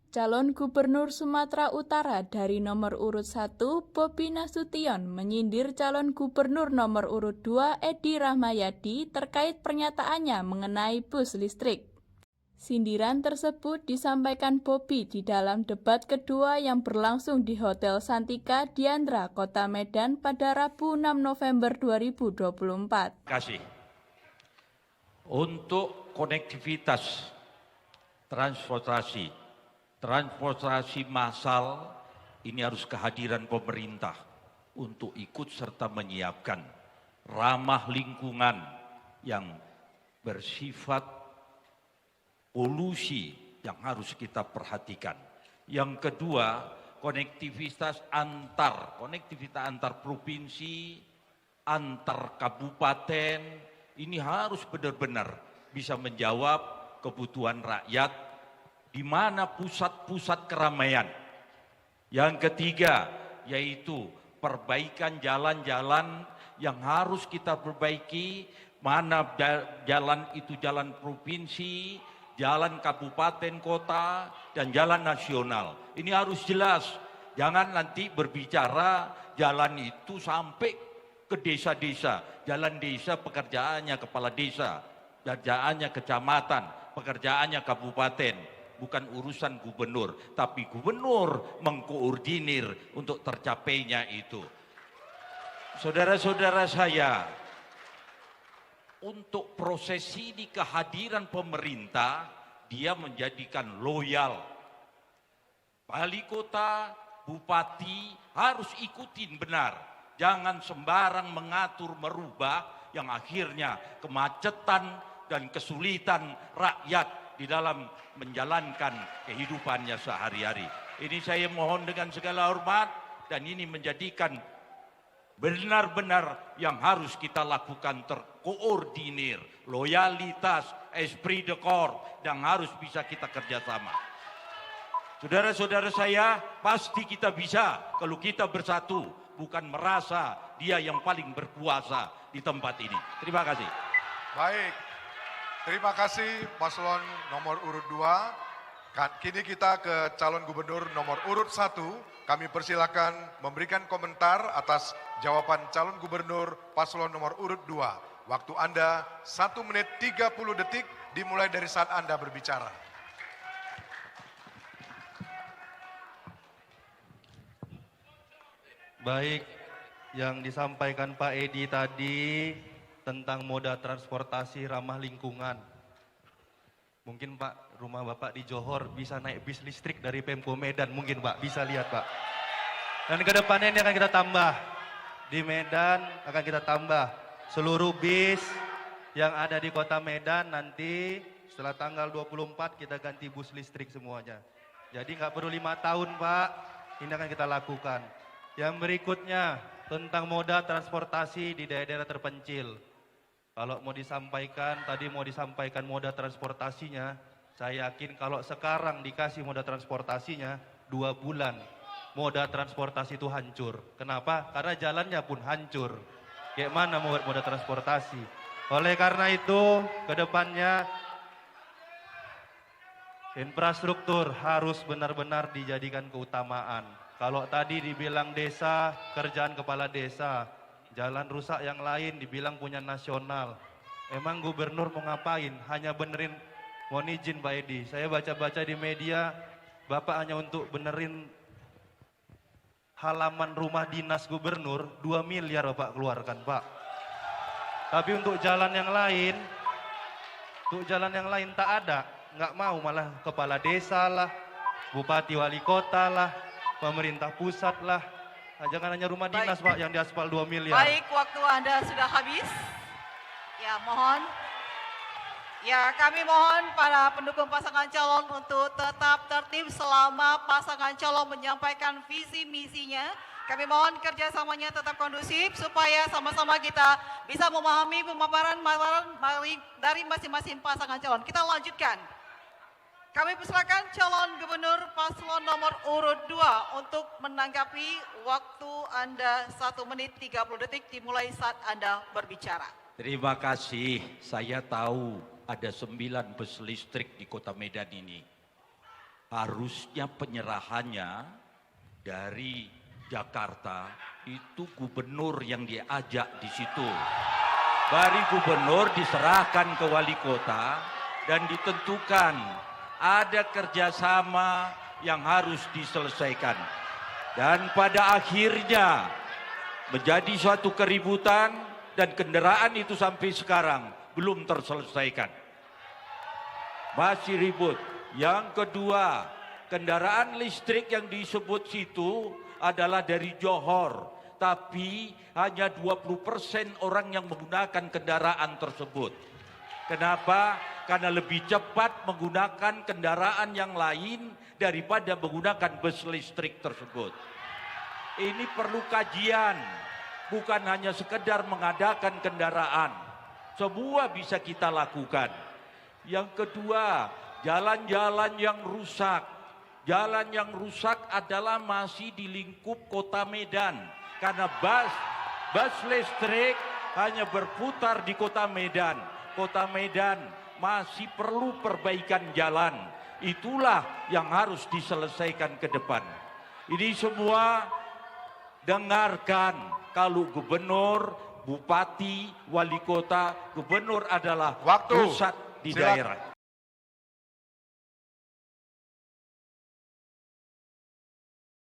Calon Gubernur Sumatera Utara dari nomor urut 1, Bobi Nasution, menyindir calon gubernur nomor urut 2, Edi Rahmayadi, terkait pernyataannya mengenai bus listrik. Sindiran tersebut disampaikan Bobi di dalam debat kedua yang berlangsung di Hotel Santika Diandra, Kota Medan pada Rabu 6 November 2024. Kasih. Untuk konektivitas transportasi massal ini harus kehadiran pemerintah untuk ikut serta menyiapkan ramah lingkungan yang bersifat polusi yang harus kita perhatikan. Yang kedua, konektivitas antar provinsi, antar kabupaten, ini harus benar-benar bisa menjawab kebutuhan rakyat di mana pusat-pusat keramaian. Yang ketiga, yaitu perbaikan jalan-jalan yang harus kita perbaiki, mana jalan itu jalan provinsi, jalan kabupaten kota, dan jalan nasional. Ini harus jelas, jangan nanti berbicara jalan itu sampai ke desa-desa. Jalan desa pekerjaannya kepala desa, pekerjaannya kecamatan, pekerjaannya kabupaten. Bukan urusan gubernur, tapi gubernur mengkoordinir untuk tercapainya itu. Saudara-saudara saya, untuk proses ini kehadiran pemerintah, dia menjadikan loyal. Wali kota, bupati harus ikutin benar. Jangan sembarang mengatur, merubah, yang akhirnya kemacetan dan kesulitan rakyat di dalam menjalankan kehidupannya sehari-hari. Ini saya mohon dengan segala hormat, dan ini menjadikan benar-benar yang harus kita lakukan terkoordinir, loyalitas, esprit de corps, yang harus bisa kita kerjasama. Saudara-saudara saya, pasti kita bisa kalau kita bersatu, bukan merasa dia yang paling berkuasa di tempat ini. Terima kasih. Baik. Terima kasih paslon nomor urut 2. Kini kita ke calon gubernur nomor urut 1. Kami persilakan memberikan komentar atas jawaban calon gubernur paslon nomor urut 2. Waktu Anda 1 menit 30 detik dimulai dari saat Anda berbicara. Baik, yang disampaikan Pak Edi tadi tentang moda transportasi ramah lingkungan. Mungkin Pak, rumah Bapak di Johor bisa naik bis listrik dari Pemko Medan, mungkin Pak, bisa lihat Pak. Dan ke depannya ini akan kita tambah. Di Medan akan kita tambah seluruh bis yang ada di kota Medan, nanti setelah tanggal 24 kita ganti bus listrik semuanya. Jadi nggak perlu 5 tahun Pak, ini akan kita lakukan. Yang berikutnya tentang moda transportasi di daerah-daerah terpencil. Kalau mau disampaikan, tadi mau disampaikan moda transportasinya, saya yakin kalau sekarang dikasih moda transportasinya 2 bulan, moda transportasi itu hancur. Kenapa? Karena jalannya pun hancur. Kayak mana mau moda transportasi? Oleh karena itu, ke depannya infrastruktur harus benar-benar dijadikan keutamaan. Kalau tadi dibilang desa, kerjaan kepala desa, jalan rusak yang lain dibilang punya nasional. Emang gubernur mau ngapain? Hanya benerin, mohon izin Pak Edi, saya baca-baca di media, Bapak hanya untuk benerin halaman rumah dinas gubernur, 2 miliar Bapak keluarkan Pak. Tapi untuk jalan yang lain, tak ada, nggak mau, malah kepala desa lah, bupati wali kota lah, pemerintah pusat lah. Nah, jangan hanya rumah dinas Pak yang diaspal 2 miliar. Baik, waktu Anda sudah habis. Ya, mohon. Ya, kami mohon para pendukung pasangan calon untuk tetap tertib selama pasangan calon menyampaikan visi misinya. Kami mohon kerjasamanya tetap kondusif supaya sama-sama kita bisa memahami pemaparan dari masing-masing pasangan calon. Kita lanjutkan. Kami persilakan calon gubernur paslon nomor urut 2 untuk menanggapi. Waktu Anda 1 menit 30 detik dimulai saat Anda berbicara. Terima kasih. Saya tahu ada 9 bus listrik di Kota Medan ini. harusnya penyerahannya dari Jakarta itu gubernur yang diajak di situ. Dari gubernur diserahkan ke wali kota dan ditentukan ada kerjasama yang harus diselesaikan. Dan pada akhirnya menjadi suatu keributan dan kendaraan itu sampai sekarang belum terselesaikan. Masih ribut. Yang kedua, kendaraan listrik yang disebut situ adalah dari Johor, tapi hanya 20% orang yang menggunakan kendaraan tersebut. Kenapa? Karena lebih cepat menggunakan kendaraan yang lain daripada menggunakan bus listrik tersebut. Ini perlu kajian, bukan hanya sekedar mengadakan kendaraan. Semua bisa kita lakukan. Yang kedua, jalan-jalan yang rusak. Jalan yang rusak adalah masih di lingkup kota Medan. Karena bus listrik hanya berputar di kota Medan. Kota Medan masih perlu perbaikan jalan. Itulah yang harus diselesaikan ke depan. Ini semua dengarkan, kalau gubernur, bupati, wali kota, gubernur adalah pusat di daerah.